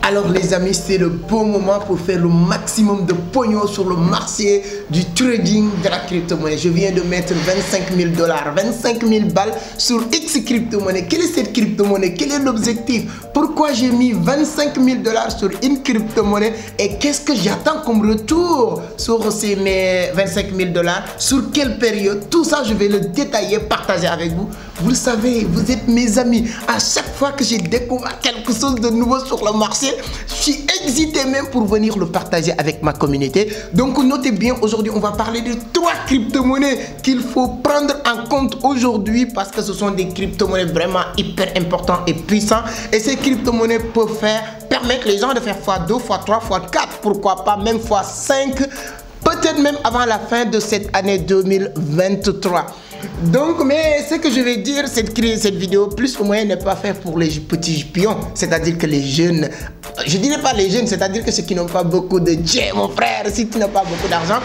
Alors les amis, c'est le bon moment pour faire le maximum de pognon sur le marché du trading de la crypto-monnaie. Je viens de mettre 25 000 $, 25 000 balles sur X crypto-monnaie. Quelle est cette crypto-monnaie? Quel est l'objectif? Pourquoi j'ai mis 25 000 $ sur une crypto-monnaie? Et qu'est-ce que j'attends comme retour sur ces mes 25 000 $? Sur quelle période? Tout ça, je vais le détailler, partager avec vous. Vous le savez, vous êtes mes amis. À chaque fois que j'ai découvert quelque chose de nouveau sur le marché, je suis excité même pour venir le partager avec ma communauté. Donc notez bien, aujourd'hui on va parler de 3 crypto-monnaies qu'il faut prendre en compte aujourd'hui parce que ce sont des crypto-monnaies vraiment hyper importantes et puissantes. Et ces crypto-monnaies peuvent permettre les gens de faire x2, x3, x4, pourquoi pas même x5, peut-être même avant la fin de cette année 2023. Donc, mais ce que je vais dire, cette vidéo, plus ou moins, n'est pas faite pour les petits pions. C'est-à-dire que les jeunes, je dirais pas les jeunes, c'est-à-dire que ceux qui n'ont pas beaucoup de Dieu, mon frère, si tu n'as pas beaucoup d'argent.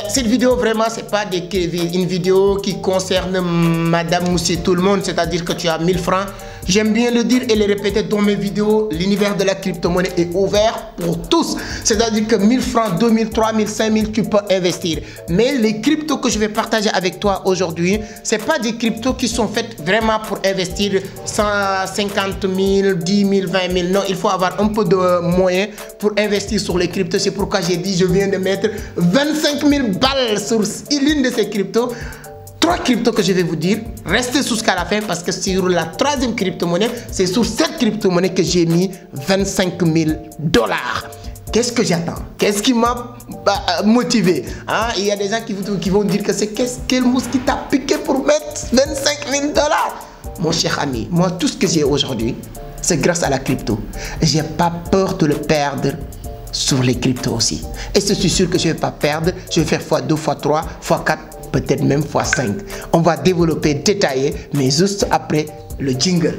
Cette vidéo, vraiment, c'est pas une vidéo qui concerne madame, monsieur, tout le monde. C'est-à-dire que tu as 1000 francs. J'aime bien le dire et le répéter dans mes vidéos, l'univers de la crypto-monnaie est ouvert pour tous. C'est-à-dire que 1000 francs, 2000, 3000, 5000, tu peux investir. Mais les cryptos que je vais partager avec toi aujourd'hui, ce n'est pas des cryptos qui sont faites vraiment pour investir 150 000, 10 000, 20 000. Non, il faut avoir un peu de moyens pour investir sur les cryptos. C'est pourquoi j'ai dit, je viens de mettre 25 000 balles sur l'une de ces cryptos. 3 cryptos que je vais vous dire, restez jusqu'à la fin parce que sur la 3e crypto-monnaie, c'est sur cette crypto-monnaie que j'ai mis 25 000 $. Qu'est-ce que j'attends? Qu'est-ce qui m'a motivé? Il y a des gens qui vont dire que c'est quel mousse qui t'a piqué pour mettre 25 000 $. Mon cher ami, moi tout ce que j'ai aujourd'hui, c'est grâce à la crypto. J'ai pas peur de le perdre sur les cryptos aussi. Et je suis sûr que je ne vais pas perdre, je vais faire x2, x3, x4, peut-être même x5. On va développer, détailler, mais juste après le jingle.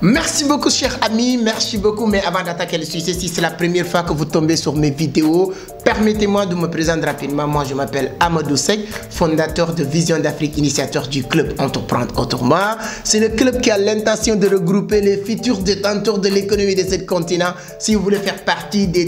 Merci beaucoup chers amis, merci beaucoup. Mais avant d'attaquer le sujet, si c'est la première fois que vous tombez sur mes vidéos, permettez-moi de me présenter rapidement. Moi je m'appelle Amadou Seck, fondateur de Vision d'Afrique, initiateur du club Entreprendre Autrement. C'est le club qui a l'intention de regrouper les futurs détenteurs de l'économie de ce continent. Si vous voulez faire partie des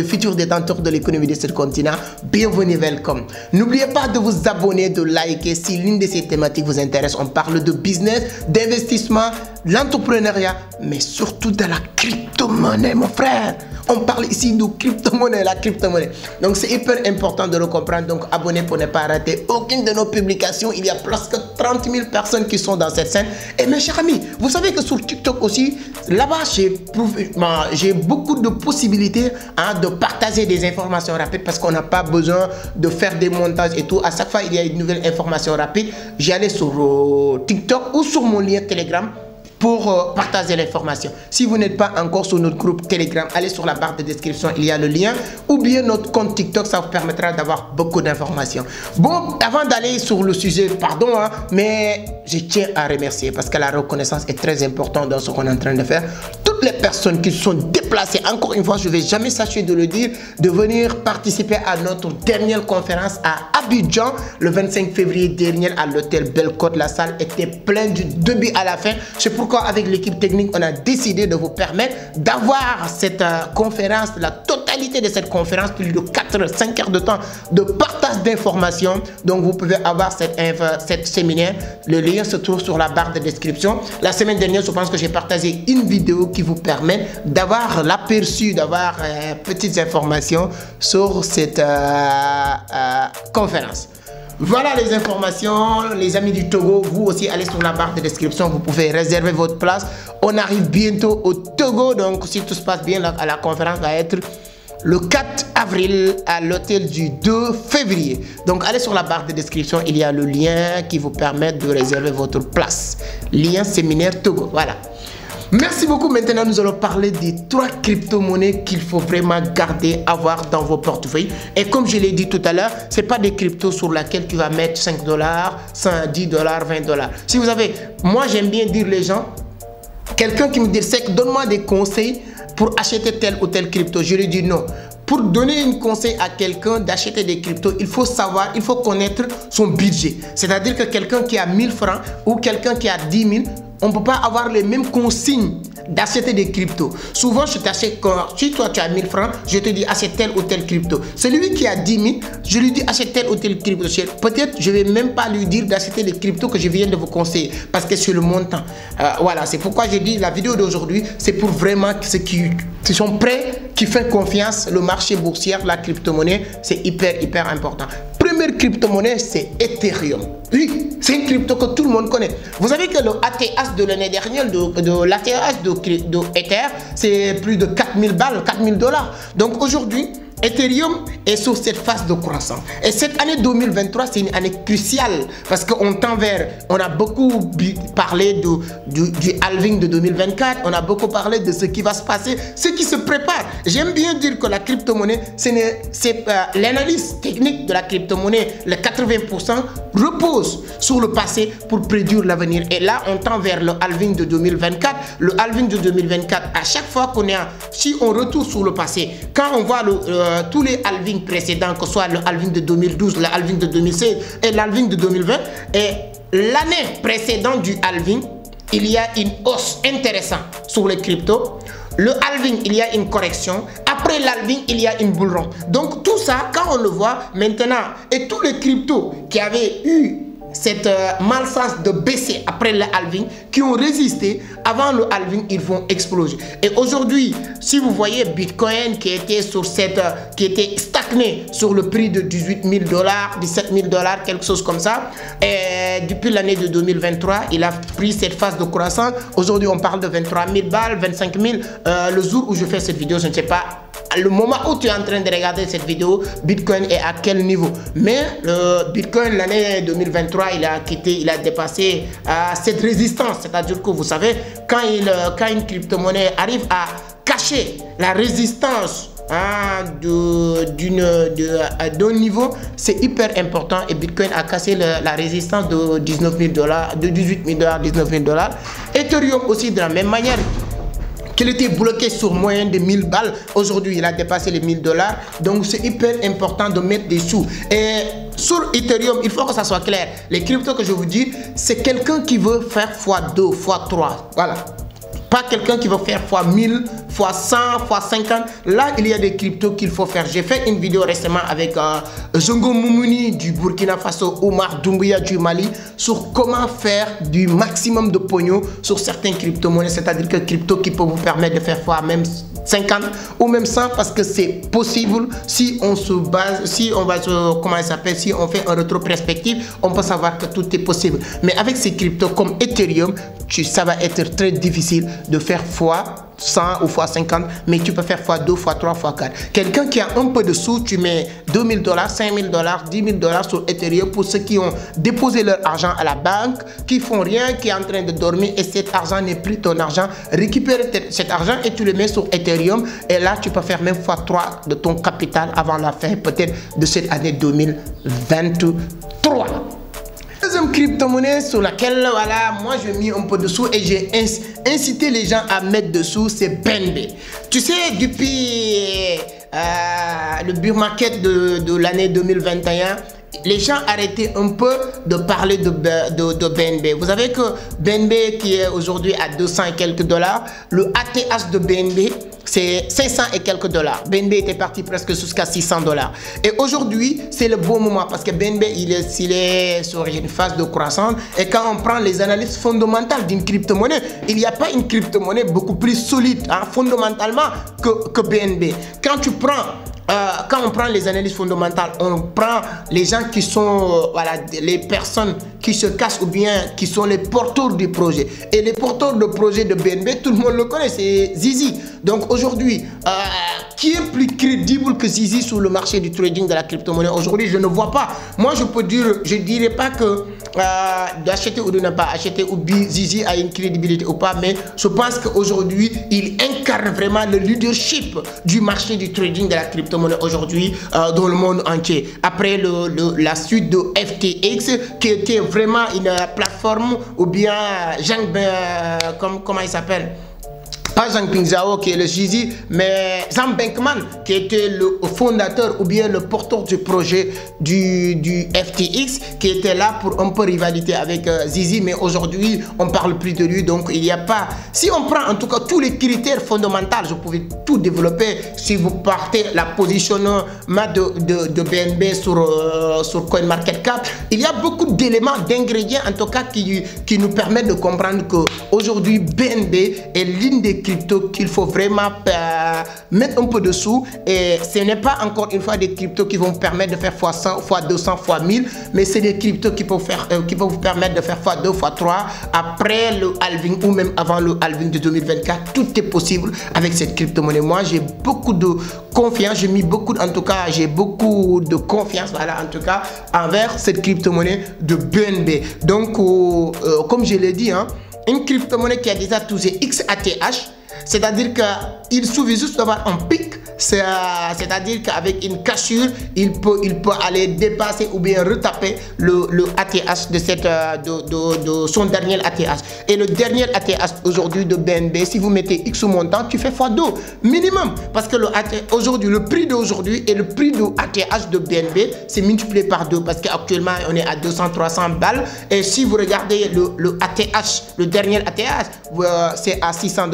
futurs détenteurs de l'économie de ce continent, bienvenue, welcome. N'oubliez pas de vous abonner, de liker si l'une de ces thématiques vous intéresse. On parle de business, d'investissement, l'entrepreneuriat, mais surtout de la crypto-monnaie, mon frère. On parle ici de crypto-monnaie, la crypto-monnaie. Donc c'est hyper important de le comprendre. Donc abonnez pour ne pas rater aucune de nos publications. Il y a presque 30 000 personnes qui sont dans cette scène. Et mes chers amis, vous savez que sur TikTok aussi, là-bas, j'ai beaucoup de possibilités de partager des informations rapides parce qu'on n'a pas besoin de faire des montages et tout. À chaque fois, il y a une nouvelle information rapide. J'allais sur TikTok ou sur mon lien Telegram pour partager l'information. Si vous n'êtes pas encore sur notre groupe Telegram, allez sur la barre de description, il y a le lien, ou bien notre compte TikTok, ça vous permettra d'avoir beaucoup d'informations. Bon, avant d'aller sur le sujet, pardon, mais je tiens à remercier parce que la reconnaissance est très importante dans ce qu'on est en train de faire. Toutes les personnes qui se sont déplacées, encore une fois, je ne vais jamais sâcher de le dire, de venir participer à notre dernière conférence à Abidjan, le 25 février dernier à l'hôtel Bellecote. La salle était pleine du début à la fin. C'est pourquoi avec l'équipe technique, on a décidé de vous permettre d'avoir cette conférence, la totalité de cette conférence, plus de 4 heures, 5 heures de temps de partage d'informations. Donc vous pouvez avoir cette séminaire. Le lien se trouve sur la barre de description. La semaine dernière, je pense que j'ai partagé une vidéo qui vous permet d'avoir l'aperçu, d'avoir petites informations sur cette conférence. Voilà les informations, les amis du Togo. Vous aussi, allez sur la barre de description. Vous pouvez réserver votre place. On arrive bientôt au Togo. Donc, si tout se passe bien, la conférence va être le 4 avril à l'hôtel du 2 février. Donc, allez sur la barre de description. Il y a le lien qui vous permet de réserver votre place. Lien séminaire Togo. Voilà. Merci beaucoup. Maintenant, nous allons parler des 3 crypto-monnaies qu'il faut vraiment garder, avoir dans vos portefeuilles. Et comme je l'ai dit tout à l'heure, ce n'est pas des cryptos sur lesquels tu vas mettre 5 $, 10 $, 20 $. Si vous avez, moi j'aime bien dire les gens, quelqu'un qui me dit, c'est que donne-moi des conseils pour acheter tel ou tel crypto. Je lui dis non. Pour donner un conseil à quelqu'un d'acheter des cryptos, il faut savoir, il faut connaître son budget. C'est-à-dire que quelqu'un qui a 1000 francs ou quelqu'un qui a 10 000, on ne peut pas avoir les mêmes consignes d'acheter des cryptos. Souvent, je t'achète, si toi tu as 1000 francs, je te dis achète tel ou tel crypto. Celui qui a 10 000, je lui dis achète tel ou tel crypto. Peut-être je ne vais même pas lui dire d'acheter les cryptos que je viens de vous conseiller parce que c'est le montant. Voilà, c'est pourquoi j'ai dit la vidéo d'aujourd'hui, c'est pour vraiment ceux qui sont prêts, qui font confiance, le marché boursier, la crypto-monnaie, c'est hyper important. Première crypto-monnaie, c'est Ethereum. Oui, c'est une crypto que tout le monde connaît. Vous savez que le ATH de l'année dernière, l'ATH de Ether, c'est plus de 4000 balles, 4000 $. Donc aujourd'hui, Ethereum est sur cette phase de croissance. Et cette année 2023, c'est une année cruciale parce qu'on tend vers, on a beaucoup parlé du halving de 2024, on a beaucoup parlé de ce qui va se passer, ce qui se prépare. J'aime bien dire que la crypto-monnaie, c'est l'analyse technique de la crypto-monnaie, les 80% repose sur le passé pour prédire l'avenir. Et là, on tend vers le halving de 2024. Le halving de 2024, à chaque fois qu'on est, si on retourne sur le passé, quand on voit tous les halvings précédents, que ce soit le halving de 2012, le halving de 2016 et l'halving de 2020, et l'année précédente du halving, il y a une hausse intéressante sur les cryptos. Le halving, il y a une correction. Après l'halving, il y a une bull run. Donc tout ça, quand on le voit maintenant, et tous les cryptos qui avaient eu cette malchance de baisser après le halving, qui ont résisté avant le halving, ils vont exploser. Et aujourd'hui, si vous voyez Bitcoin qui était sur qui était stagné sur le prix de 18 000 $, 17 000 $, quelque chose comme ça, et depuis l'année de 2023, il a pris cette phase de croissance. Aujourd'hui, on parle de 23 000 balles, 25 000. Le jour où je fais cette vidéo, je ne sais pas. Le moment où tu es en train de regarder cette vidéo, Bitcoin est à quel niveau? Mais le Bitcoin, l'année 2023, il a dépassé cette résistance. C'est-à-dire que vous savez, quand une crypto-monnaie arrive à cacher la résistance d'un niveau, c'est hyper important. Et Bitcoin a cassé la résistance de 19 000 $, de 18 000 $, 19 000 $. Ethereum aussi de la même manière. Qu'il était bloqué sur moyenne de 1000 balles. Aujourd'hui, il a dépassé les 1000 $. Donc, c'est hyper important de mettre des sous. Et sur Ethereum, il faut que ça soit clair. Les cryptos que je vous dis, c'est quelqu'un qui veut faire x2, x3. Voilà. Pas quelqu'un qui veut faire x1000, x100, x50. Là, il y a des cryptos qu'il faut faire. J'ai fait une vidéo récemment avec Zongo Moumouni du Burkina Faso, Omar Doumbouya du Mali, sur comment faire du maximum de pognon sur certaines crypto-monnaies. C'est-à-dire que crypto qui peut vous permettre de faire x même 50 ou même 100 parce que c'est possible si on se base, si on va se, comment il s'appelle, si on fait un rétro-perspective, on peut savoir que tout est possible. Mais avec ces cryptos comme Ethereum, ça va être très difficile de faire x100 ou x50, mais tu peux faire x2, x3, x4. Quelqu'un qui a un peu de sous, tu mets 2000 $, 5000 $, 10 000 $ sur Ethereum pour ceux qui ont déposé leur argent à la banque, qui font rien, qui est en train de dormir et cet argent n'est plus ton argent. Récupère cet argent et tu le mets sur Ethereum et là tu peux faire même x3 de ton capital avant la fin peut-être de cette année 2023. Deuxième crypto-monnaie sur laquelle voilà, moi j'ai mis un peu de sous et j'ai incité les gens à mettre dessous, c'est BNB. Tu sais, depuis le bear market de l'année 2021, les gens arrêtaient un peu de parler de BNB. Vous savez que BNB qui est aujourd'hui à 200 et quelques $, le ATH de BNB c'est 500 et quelques $. BNB était parti presque jusqu'à 600 $. Et aujourd'hui, c'est le bon moment parce que BNB, il est sur une phase de croissance. Et quand on prend les analyses fondamentales d'une crypto-monnaie, il n'y a pas une crypto-monnaie beaucoup plus solide fondamentalement que BNB. Quand on prend les analyses fondamentales, on prend les gens qui sont voilà, les personnes qui se cachent ou bien qui sont les porteurs du projet. Et les porteurs de projet de BNB, tout le monde le connaît, c'est Zizi. Donc aujourd'hui, qui est plus crédible que Zizi sur le marché du trading de la crypto-monnaie? Aujourd'hui, je ne vois pas. Moi, je peux dire, je ne dirais pas que d'acheter ou de ne pas acheter ou Zizi a une crédibilité ou pas, mais je pense qu'aujourd'hui, il incarne vraiment le leadership du marché du trading de la crypto-monnaie aujourd'hui dans le monde entier. Après la suite de FTX, qui était vraiment une plateforme ou bien comment il s'appelle? pas Zhangping Zhao qui est le Zizi, mais Sam Bankman qui était le fondateur ou bien le porteur du projet du FTX, qui était là pour un peu rivalité avec Zizi, mais aujourd'hui on parle plus de lui. Donc il n'y a pas, si on prend en tout cas tous les critères fondamentaux, je pouvais tout développer. Si vous partez la positionnement de BNB sur CoinMarketCap, il y a beaucoup d'éléments, d'ingrédients en tout cas qui nous permettent de comprendre qu'aujourd'hui BNB est l'une des cryptos qu'il faut vraiment mettre un peu dessous. Et ce n'est pas encore une fois des cryptos qui vont vous permettre de faire x100, x200, x1000, mais c'est des cryptos qui peuvent vous permettre de faire x2, x3 après le halving ou même avant le halving de 2024. Tout est possible avec cette crypto-monnaie. Moi, j'ai beaucoup de confiance, j'ai mis beaucoup, en tout cas, j'ai beaucoup de confiance, voilà, en tout cas, envers cette crypto-monnaie de BNB. Donc, comme je l'ai dit, hein, une crypto-monnaie qui a déjà touché XATH, c'est-à-dire qu'il suffit juste d'avoir un pic, c'est-à-dire qu'avec une cassure, il peut aller dépasser ou bien retaper le ATH de son dernier ATH. Et le dernier ATH aujourd'hui de BNB, si vous mettez X montant, tu fais x2 minimum. Parce que aujourd'hui, le prix d'aujourd'hui et le prix de ATH de BNB, c'est multiplié par 2 parce qu'actuellement, on est à 200-300 balles. Et si vous regardez le ATH, le dernier ATH, c'est à $600.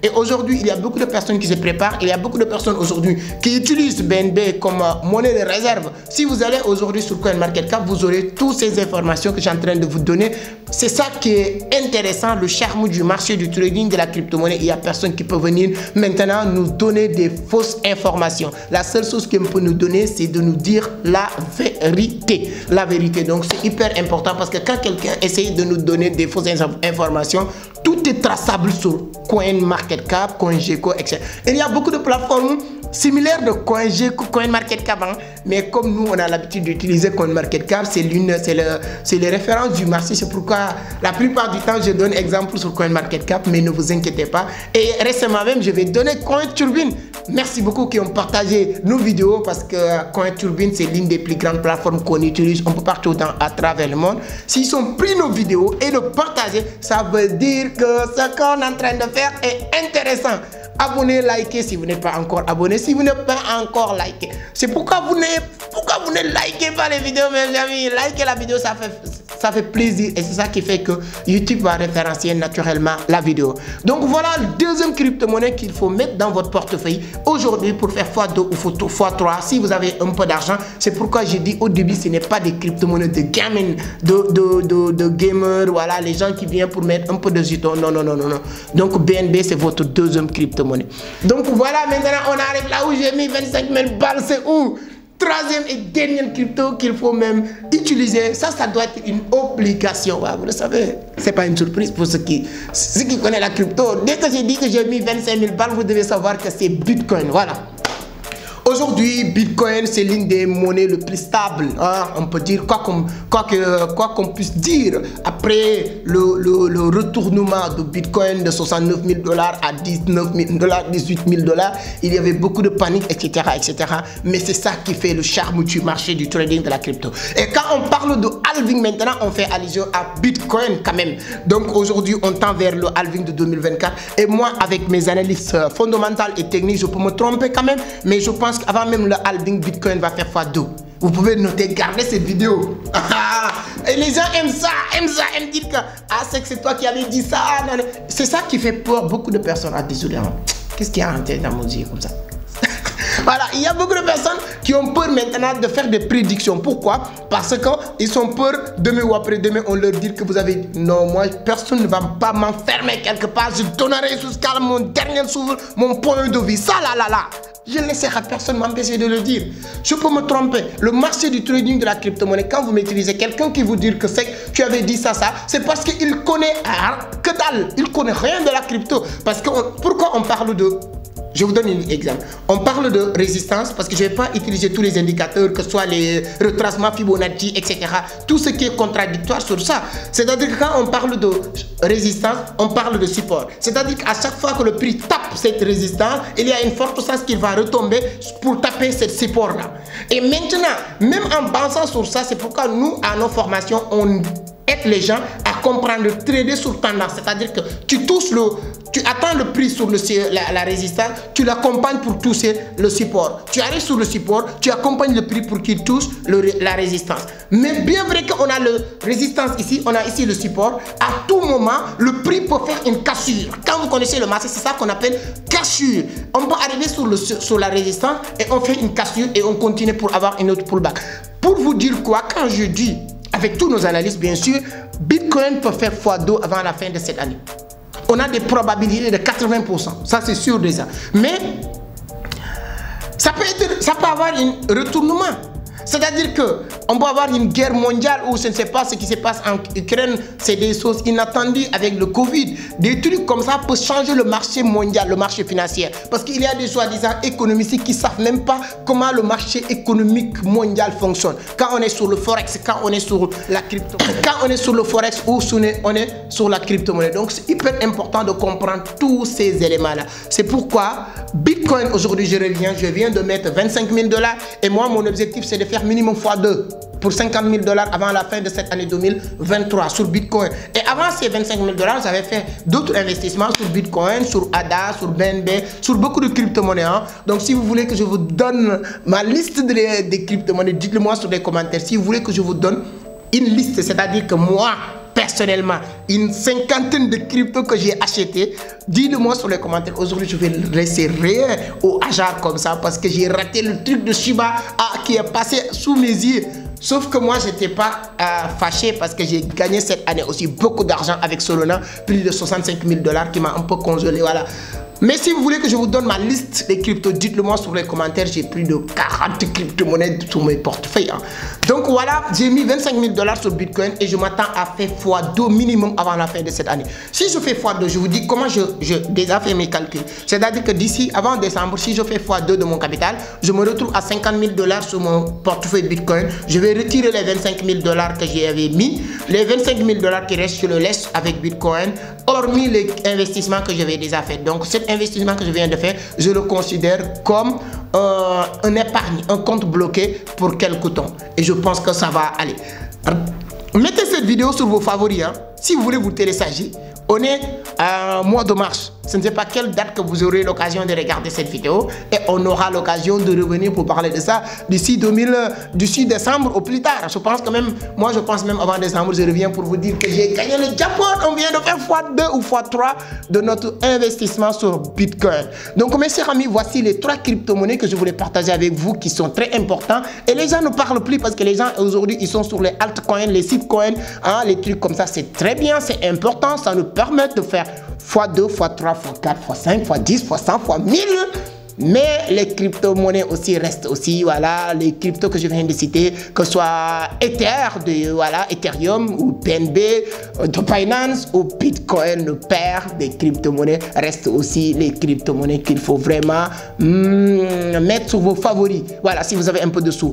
Et aujourd'hui, il y a beaucoup de personnes qui se préparent. Il y a beaucoup de personnes aujourd'hui qui utilisent BNB comme monnaie de réserve. Si vous allez aujourd'hui sur CoinMarketCap, vous aurez toutes ces informations que je suis en train de vous donner. C'est ça qui est intéressant, le charme du marché du trading de la crypto-monnaie. Il n'y a personne qui peut venir maintenant nous donner des fausses informations. La seule chose qu'il peut nous donner, c'est de nous dire la vérité. La vérité. Donc, c'est hyper important parce que quand quelqu'un essaye de nous donner des fausses informations, tout est traçable sur CoinMarketCap, CoinGecko, etc. Et il y a beaucoup de plateformes similaires de CoinGecko, CoinMarketCap, hein? Mais comme nous, on a l'habitude d'utiliser CoinMarketCap, c'est les références du marché. C'est pourquoi la plupart du temps, je donne exemple sur CoinMarketCap, mais ne vous inquiétez pas. Et récemment même, je vais donner CoinTurbine. Merci beaucoup qui ont partagé nos vidéos parce que CoinTurbine, c'est l'une des plus grandes plateformes qu'on utilise un peu partout à travers le monde. S'ils ont pris nos vidéos et le partager, ça veut dire que ce qu'on est en train de faire est intéressant. Abonnez, likez si vous n'êtes pas encore abonné, si vous n'êtes pas encore liké. C'est pourquoi vous ne likez pas les vidéos, mes amis. Likez la vidéo, ça fait plaisir et c'est ça qui fait que YouTube va référencier naturellement la vidéo. Donc voilà le deuxième crypto-monnaie qu'il faut mettre dans votre portefeuille aujourd'hui pour faire x2 ou x3 si vous avez un peu d'argent. C'est pourquoi j'ai dit au début, ce n'est pas des crypto-monnaies de gaming, de gamers, voilà, les gens qui viennent pour mettre un peu de jetons. Non, non, non, non, non. Donc BNB, c'est votre deuxième crypto-monnaie. Donc voilà, maintenant on arrive là où j'ai mis 25 000 balles, c'est où? Troisième et dernière crypto qu'il faut même utiliser, ça doit être une obligation. Ouais, vous le savez, c'est pas une surprise pour ceux qui connaissent la crypto. Dès que j'ai dit que j'ai mis 25 000 balles, vous devez savoir que c'est Bitcoin. Voilà. Aujourd'hui, Bitcoin, c'est l'une des monnaies les plus stables. Hein? On peut dire quoi qu'on puisse dire. Après le retournement de Bitcoin de 69 000 $ à 19 000 $, 18 000 $, il y avait beaucoup de panique, etc., etc. Mais c'est ça qui fait le charme du marché du trading de la crypto. Et quand on parle de halving maintenant, on fait allusion à Bitcoin quand même. Donc aujourd'hui, on tend vers le halving de 2024. Et moi, avec mes analyses fondamentales et techniques, je peux me tromper quand même. Mais je pense qu'avant même le halving, Bitcoin va faire x2. Vous pouvez noter, garder cette vidéo. Et les gens aiment ça, aiment dire que c'est toi qui avais dit ça. C'est ça qui fait peur beaucoup de personnes. Ah, désolé, hein. Qu'est-ce qu'il y a en tête dans mon yeux comme ça? Voilà, il y a beaucoup de personnes qui ont peur maintenant de faire des prédictions. Pourquoi? Parce qu'ils ont peur demain ou après-demain, on leur dit que vous avez... Non, moi, personne ne va pas m'enfermer quelque part. Je donnerai jusqu'à mon dernier souffle, mon point de vie. Ça, là. Je ne laisserai personne m'empêcher de le dire. Je peux me tromper. Le marché du trading de la crypto-monnaie, quand vous m'utilisez quelqu'un qui vous dit que tu avais dit ça, c'est parce qu'il connaît que dalle. Il connaît rien de la crypto. Parce que pourquoi on parle de... Je vous donne un exemple. On parle de résistance parce que je ne vais pas utiliser tous les indicateurs, que ce soit les retracements Fibonacci, etc. Tout ce qui est contradictoire sur ça. C'est-à-dire que quand on parle de résistance, on parle de support. C'est-à-dire qu'à chaque fois que le prix tape cette résistance, il y a une forte chance qu'il va retomber pour taper ce support-là. Et maintenant, même en pensant sur ça, c'est pourquoi nous, à nos formations, on aide les gens à comprendre, de trader sur tendance. C'est-à-dire que tu attends le prix sur la résistance, tu l'accompagnes pour toucher le support. Tu arrives sur le support, tu accompagnes le prix pour qu'il touche la résistance. Mais bien vrai qu'on a la résistance ici, on a ici le support, à tout moment, le prix peut faire une cassure. Quand vous connaissez le marché, c'est ça qu'on appelle cassure. On peut arriver sur la résistance et on fait une cassure et on continue pour avoir une autre pullback. Pour vous dire quoi, quand je dis, avec tous nos analystes bien sûr, Bitcoin peut faire x2 avant la fin de cette année. On a des probabilités de 80%, ça c'est sûr déjà. Mais ça peut avoir un retournement. C'est-à-dire qu'on peut avoir une guerre mondiale où je ne sais pas ce qui se passe en Ukraine, c'est des choses inattendues avec le Covid. Des trucs comme ça peuvent changer le marché mondial, le marché financier. Parce qu'il y a des soi-disant économistes qui ne savent même pas comment le marché économique mondial fonctionne. Quand on est sur le Forex, quand on est sur la crypto, quand on est sur le Forex ou on est sur la crypto-monnaie. Donc c'est hyper important de comprendre tous ces éléments-là. C'est pourquoi Bitcoin, aujourd'hui je viens de mettre 25 000 $ et moi mon objectif c'est de faire minimum x2 pour 50 000 $ avant la fin de cette année 2023 sur Bitcoin. Et avant ces 25 000 $, j'avais fait d'autres investissements sur Bitcoin, sur ADA, sur BNB, sur beaucoup de crypto-monnaies. Hein. Donc si vous voulez que je vous donne ma liste des crypto-monnaies, dites-le moi sur les commentaires. Si vous voulez que je vous donne une liste, c'est-à-dire que moi, personnellement, une cinquantaine de cryptos que j'ai acheté, dites-le moi sur les commentaires. Aujourd'hui, je vais laisser rien au hasard comme ça parce que j'ai raté le truc de Shiba qui est passé sous mes yeux. Sauf que moi, je n'étais pas fâché parce que j'ai gagné cette année aussi beaucoup d'argent avec Solana, plus de 65 000 $ qui m'a un peu consolé. Voilà. Mais si vous voulez que je vous donne ma liste des cryptos, dites-le moi sur les commentaires. J'ai plus de 40 crypto-monnaies sur mes portefeuilles. Hein. Donc voilà, j'ai mis 25 000 $ sur Bitcoin et je m'attends à faire x2 minimum avant la fin de cette année. Si je fais x2, je vous dis comment je déjà fait mes calculs. C'est-à-dire que d'ici, avant décembre, si je fais x2 de mon capital, je me retrouve à 50 000 $ sur mon portefeuille Bitcoin. Je vais retirer les 25 000 $ que j'avais mis. Les 25 000 $ qui restent, je le laisse avec Bitcoin, hormis les investissements que j'avais déjà fait. Donc cet investissement que je viens de faire, je le considère comme un épargne, un compte bloqué pour quelque temps. Et je pense que ça va aller. Mettez cette vidéo sur vos favoris. Hein. Si vous voulez vous télécharger, on est à mois de mars. Je ne sais pas quelle date que vous aurez l'occasion de regarder cette vidéo. Et on aura l'occasion de revenir pour parler de ça d'ici décembre ou plus tard. Je pense que même, moi je pense même avant décembre, je reviens pour vous dire que j'ai gagné le jackpot. On vient de faire x2 ou x3 de notre investissement sur Bitcoin. Donc mes chers amis, voici les 3 crypto-monnaies que je voulais partager avec vous qui sont très importants. Et les gens ne parlent plus parce que les gens aujourd'hui, ils sont sur les altcoins, les sitcoins, hein, les trucs comme ça. C'est très bien, c'est important. Ça nous permet de faire x2, x3, x4, x5, x10, x100, x1000. Mais les crypto-monnaies aussi restent aussi, voilà, les cryptos que je viens de citer, que ce soit Ethereum ou BNB, de Binance ou Bitcoin, le père des crypto-monnaies, restent aussi les crypto-monnaies qu'il faut vraiment mettre sur vos favoris. Voilà, si vous avez un peu de sous.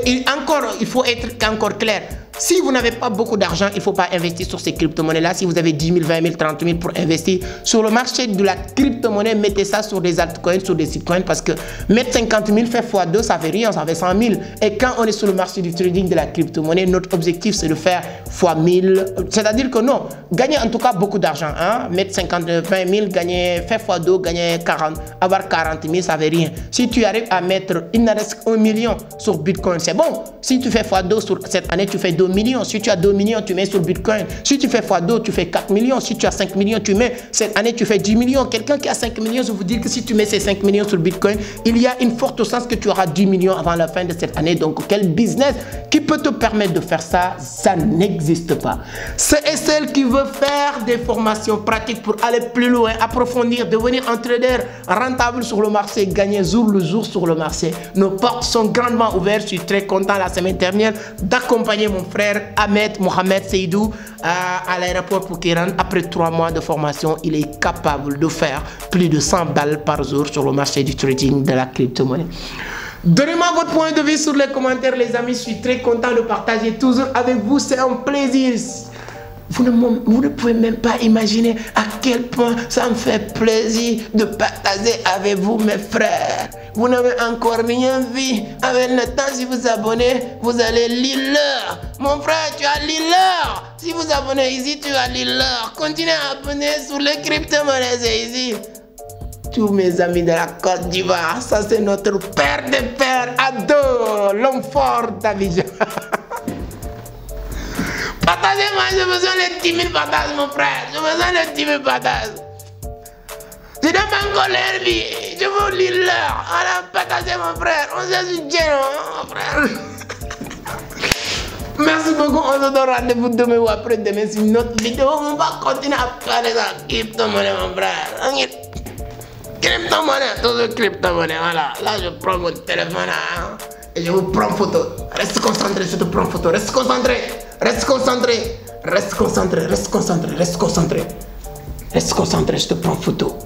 Et encore, il faut être encore clair. Si vous n'avez pas beaucoup d'argent, il ne faut pas investir sur ces crypto-monnaies-là. Si vous avez 10 000, 20 000, 30 000 pour investir sur le marché de la crypto-monnaie, mettez ça sur des altcoins, sur des sitcoins, parce que mettre 50 000 fait x2, ça fait rien, ça fait 100 000. Et quand on est sur le marché du trading de la crypto-monnaie, notre objectif, c'est de faire x1000. C'est-à-dire que non, gagner en tout cas beaucoup d'argent. Hein? Mettre 20 000, gagner, faire x2, gagner 40, avoir 40 000, ça fait rien. Si tu arrives à mettre, il ne reste 1 million sur Bitcoin, c'est bon. Si tu fais x2 sur cette année, tu fais 2 millions. Si tu as 2 millions, tu mets sur Bitcoin. Si tu fais x2, tu fais 4 millions. Si tu as 5 millions, tu mets. Cette année, tu fais 10 millions. Quelqu'un qui a 5 millions, je vous dis que si tu mets ces 5 millions sur Bitcoin, il y a une forte chance que tu auras 10 millions avant la fin de cette année. Donc, quel business qui peut te permettre de faire ça? Ça n'existe pas. Ceux et celles qui veulent faire des formations pratiques pour aller plus loin, approfondir, devenir un trader rentable sur le marché, gagner jour le jour sur le marché. Nos portes sont grandement ouvertes. Je suis très content la semaine dernière d'accompagner mon frère Ahmed Mohamed Seydou à l'aéroport pour qu'il rentre. Après 3 mois de formation, il est capable de faire plus de 100 balles par jour sur le marché du trading de la crypto-monnaie. Donnez-moi votre point de vue sur les commentaires, les amis. Je suis très content de partager toujours avec vous. C'est un plaisir. Vous ne pouvez même pas imaginer à quel point ça me fait plaisir de partager avec vous, mes frères. Vous n'avez encore rien vu. Avec le temps, si vous abonnez, vous allez lire l'heure. Mon frère, tu as lu l'heure. Si vous abonnez ici, tu vas lire l'heure. Continuez à abonner sur les crypto-monnaies, c'est ici. Tous mes amis de la Côte d'Ivoire, ça c'est notre père de père, Ado, l'homme fort d'Abidjan. Partagez-moi, j'ai besoin de 10 000 partages, mon frère. J'ai besoin de 10 000 partages. Je n'ai pas encore l'air vie. Je vous lis l'heure. Alors, partagez, mon frère. On se soutient, mon frère. Merci beaucoup. On se donne rendez-vous demain ou après-demain sur une autre vidéo. On va continuer à parler de la crypto-monnaie, mon frère. Crypto-monnaie, tout ce crypto-monnaie. Voilà. Là, je prends mon téléphone et je vous prends photo. Reste concentré, je te prends photo. Reste concentré. Reste concentré. Reste concentré. Reste concentré. Reste concentré. Reste concentré, je te prends photo.